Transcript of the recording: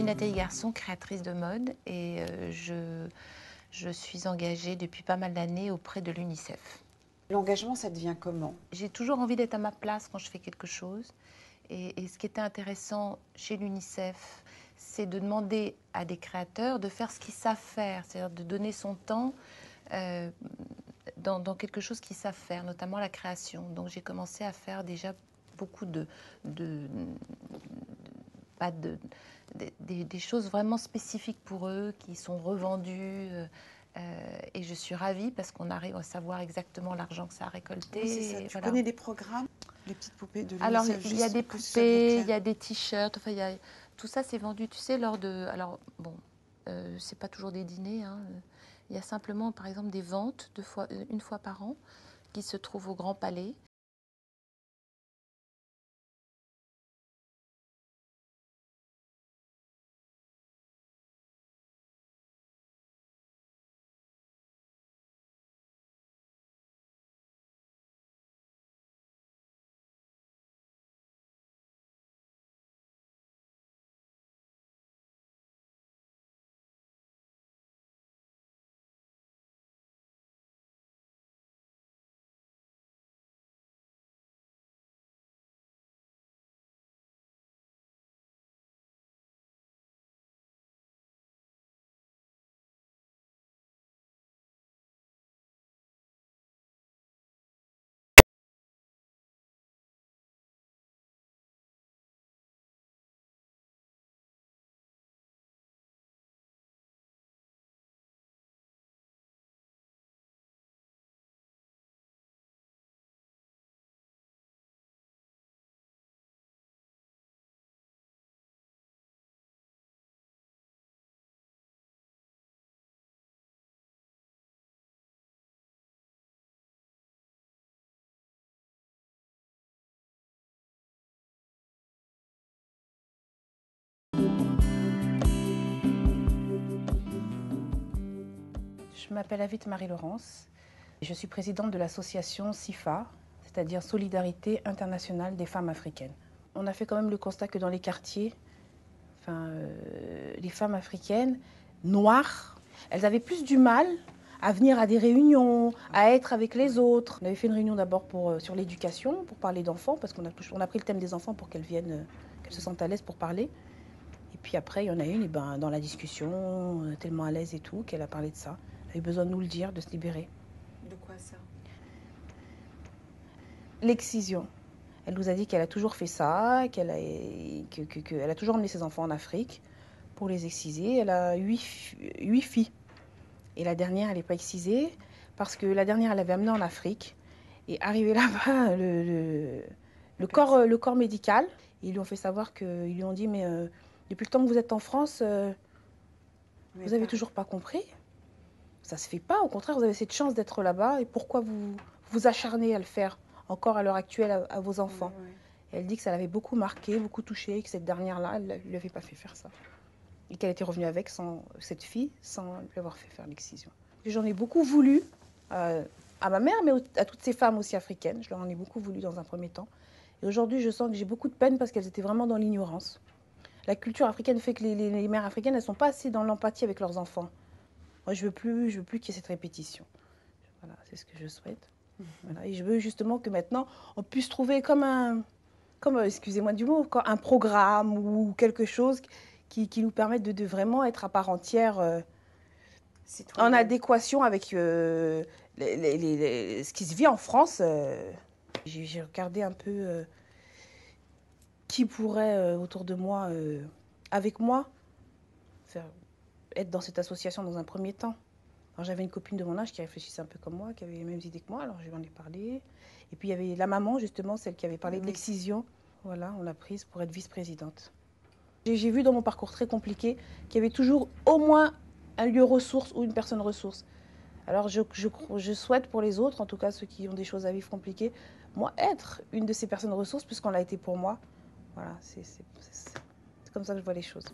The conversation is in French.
Nathalie Garçon, créatrice de mode, et je suis engagée depuis pas mal d'années auprès de l'UNICEF. L'engagement, ça devient comment? J'ai toujours envie d'être à ma place quand je fais quelque chose. Et ce qui était intéressant chez l'UNICEF, c'est de demander à des créateurs de faire ce qu'ils savent faire, c'est-à-dire de donner son temps dans quelque chose qu'ils savent faire, notamment la création. Donc j'ai commencé à faire déjà beaucoup des choses vraiment spécifiques pour eux, qui sont revendues. Et je suis ravie parce qu'on arrive à savoir exactement l'argent que ça a récolté. Oui, c'est ça. Tu connais des programmes, les petites poupées de l'UNICEF? Alors, il y a des poupées, il y a des t-shirts, enfin, tout ça, c'est vendu, tu sais, lors de... Alors, bon, c'est pas toujours des dîners, hein. Il y a simplement, par exemple, des ventes une fois par an qui se trouvent au Grand Palais. Je m'appelle Avit Marie-Laurence. Je suis présidente de l'association SIFA, c'est-à-dire Solidarité internationale des femmes africaines. On a fait quand même le constat que dans les quartiers, les femmes africaines noires, elles avaient plus du mal à venir à des réunions, à être avec les autres. On avait fait une réunion d'abord sur l'éducation, pour parler d'enfants, parce qu'on a pris le thème des enfants pour qu'elles viennent, qu'elles se sentent à l'aise pour parler. Et puis après, il y en a une, et dans la discussion, tellement à l'aise et tout, qu'elle a parlé de ça. Elle a eu besoin de nous le dire, de se libérer. De quoi ça? L'excision. Elle nous a dit qu'elle a toujours fait ça, qu'elle a toujours emmené ses enfants en Afrique pour les exciser. Elle a 8 filles. Et la dernière, elle n'est pas excisée parce que la dernière, elle avait amené en Afrique. Et arrivé là-bas, le corps médical, ils lui ont fait savoir qu'ils lui ont dit, mais depuis le temps que vous êtes en France, vous n'avez toujours pas compris. Ça ne se fait pas, au contraire, vous avez cette chance d'être là-bas. Et pourquoi vous vous acharnez à le faire encore à l'heure actuelle à vos enfants? Oui. Et elle dit que ça l'avait beaucoup marqué, beaucoup touché, que cette dernière-là, elle ne lui avait pas fait faire ça. Et qu'elle était revenue avec cette fille sans lui avoir fait faire l'excision. J'en ai beaucoup voulu à ma mère, mais à toutes ces femmes aussi africaines. Je leur en ai beaucoup voulu dans un premier temps. Et aujourd'hui, je sens que j'ai beaucoup de peine parce qu'elles étaient vraiment dans l'ignorance. La culture africaine fait que les mères africaines, elles ne sont pas assez dans l'empathie avec leurs enfants. Moi, je veux plus qu'il y ait cette répétition. Voilà, c'est ce que je souhaite. Voilà. Et je veux justement que maintenant, on puisse trouver excusez-moi du mot, un programme ou quelque chose qui nous permette de vraiment être à part entière en adéquation avec ce qui se vit en France. J'ai regardé un peu qui pourrait autour de moi, avec moi, être dans cette association dans un premier temps. Alors j'avais une copine de mon âge qui réfléchissait un peu comme moi, qui avait les mêmes idées que moi, alors je lui en ai parlé. Et puis il y avait la maman, justement, celle qui avait parlé de l'excision. Voilà, on l'a prise pour être vice-présidente. J'ai vu dans mon parcours très compliqué qu'il y avait toujours au moins un lieu ressource ou une personne ressource. Alors je souhaite pour les autres, en tout cas ceux qui ont des choses à vivre compliquées, moi être une de ces personnes ressources puisqu'on l'a été pour moi. Voilà, c'est comme ça que je vois les choses.